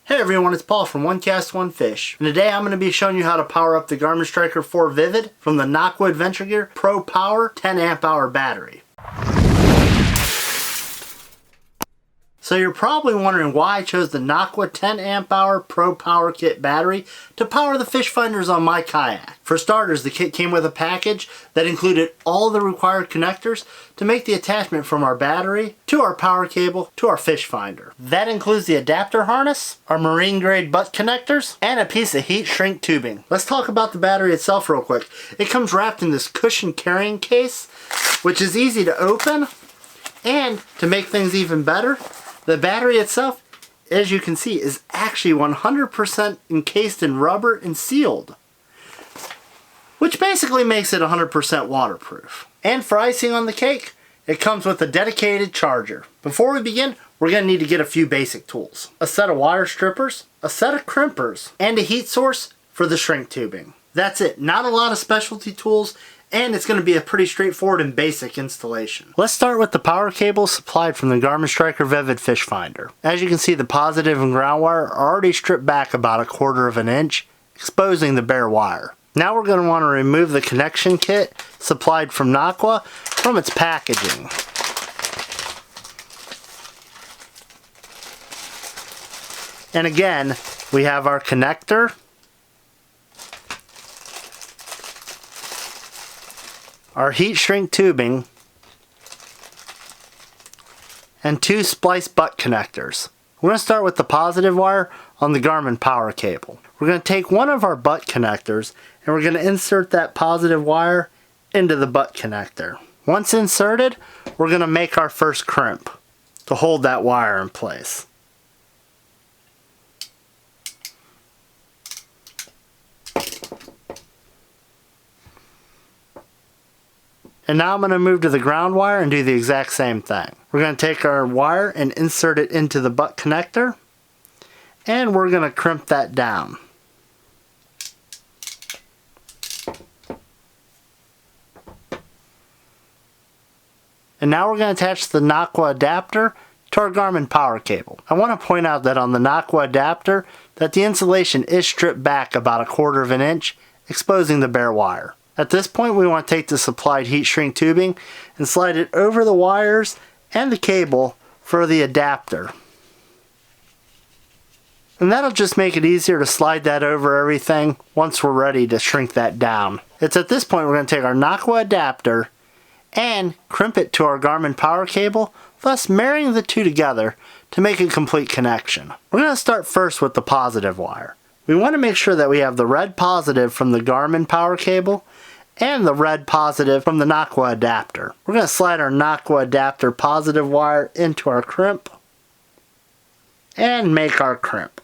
Hey everyone, it's Paul from One Cast One Fish, and today I'm going to be showing you how to power up the Garmin Striker 4 Vivid from the Nocqua Adventure Gear Pro Power 10 amp hour battery. So you're probably wondering why I chose the Nocqua 10 amp hour Pro Power Kit battery to power the Fishfinders on my kayak. For starters, the kit came with a package that included all the required connectors to make the attachment from our battery to our power cable to our Fishfinder. That includes the adapter harness, our marine grade butt connectors, and a piece of heat shrink tubing. Let's talk about the battery itself real quick. It comes wrapped in this cushion carrying case, which is easy to open, and to make things even better, the battery itself, as you can see, is actually 100% encased in rubber and sealed, which basically makes it 100% waterproof. And for icing on the cake, it comes with a dedicated charger. Before we begin, we're going to need to get a few basic tools. A set of wire strippers, a set of crimpers, and a heat source for the shrink tubing. That's it. Not a lot of specialty tools, and it's going to be a pretty straightforward and basic installation. Let's start with the power cable supplied from the Garmin Striker Vivid Fishfinder. As you can see, the positive and ground wire are already stripped back about 1/4 of an inch, exposing the bare wire. Now we're going to want to remove the connection kit supplied from Nocqua from its packaging. And again, we have our connector, our heat shrink tubing, and 2 splice butt connectors. We're going to start with the positive wire on the Garmin power cable. We're going to take one of our butt connectors and we're going to insert that positive wire into the butt connector. Once inserted, we're going to make our first crimp to hold that wire in place. And now I'm going to move to the ground wire and do the exact same thing. We're going to take our wire and insert it into the butt connector, and we're going to crimp that down. And now we're going to attach the Nocqua adapter to our Garmin power cable. I want to point out that on the Nocqua adapter that the insulation is stripped back about 1/4 of an inch, exposing the bare wire. At this point, we want to take the supplied heat shrink tubing and slide it over the wires and the cable for the adapter. And that'll just make it easier to slide that over everything once we're ready to shrink that down. It's at this point we're going to take our Nocqua adapter and crimp it to our Garmin power cable, thus marrying the two together to make a complete connection. We're going to start first with the positive wire. We want to make sure that we have the red positive from the Garmin power cable and the red positive from the Nocqua adapter. We're going to slide our Nocqua adapter positive wire into our crimp and make our crimp.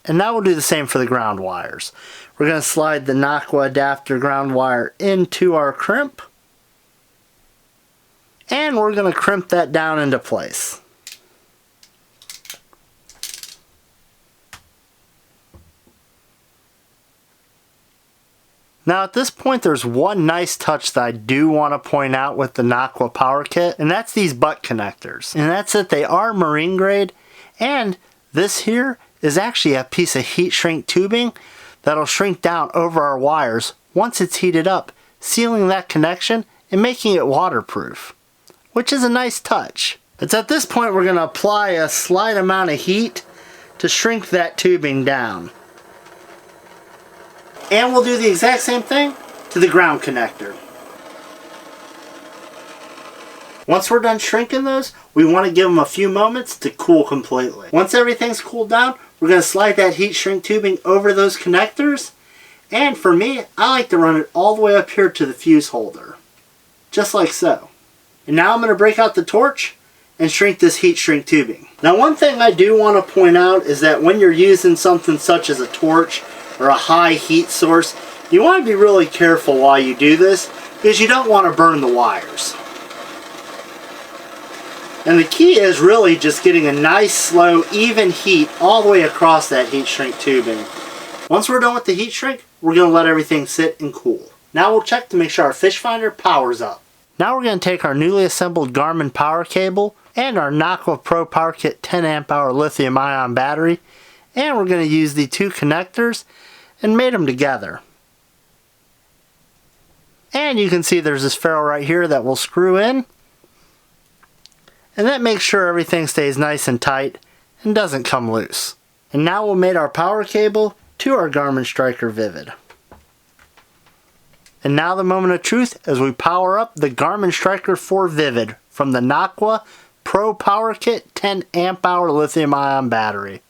And now we'll do the same for the ground wires. We're going to slide the Nocqua adapter ground wire into our crimp, and we're going to crimp that down into place. Now at this point there's one nice touch that I do want to point out with the Nocqua power kit, and that's these butt connectors. And that's that they are marine grade, and this here is actually a piece of heat shrink tubing that'll shrink down over our wires once it's heated up, sealing that connection and making it waterproof, which is a nice touch. It's at this point we're going to apply a slight amount of heat to shrink that tubing down. And we'll do the exact same thing to the ground connector. Once we're done shrinking those, we want to give them a few moments to cool completely. Once everything's cooled down, we're going to slide that heat shrink tubing over those connectors. And for me, I like to run it all the way up here to the fuse holder. Just like so. And now I'm going to break out the torch and shrink this heat shrink tubing. Now one thing I do want to point out is that when you're using something such as a torch or a high heat source, you want to be really careful while you do this because you don't want to burn the wires. And the key is really just getting a nice, slow, even heat all the way across that heat shrink tubing. Once we're done with the heat shrink, we're going to let everything sit and cool. Now we'll check to make sure our Fishfinder powers up. Now we're going to take our newly assembled Garmin power cable and our Nocqua Pro Power Kit 10 amp hour lithium-ion battery, and we're going to use the two connectors and mate them together. And you can see there's this ferrule right here that will screw in, and that makes sure everything stays nice and tight and doesn't come loose. And now we'll mate our power cable to our Garmin Striker Vivid. And now the moment of truth as we power up the Garmin Striker 4 Vivid from the Nocqua Pro Power Kit 10 amp hour lithium-ion battery.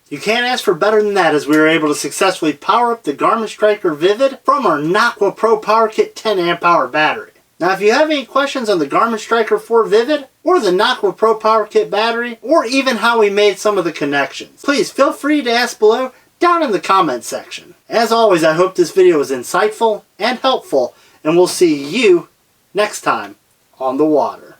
You can't ask for better than that, as we were able to successfully power up the Garmin Striker Vivid from our Nocqua Pro Power Kit 10 amp hour battery. Now if you have any questions on the Garmin Striker 4 Vivid, or the Nocqua Pro Power Kit battery, or even how we made some of the connections, please feel free to ask below down in the comments section. As always, I hope this video was insightful and helpful, and we'll see you next time on the water.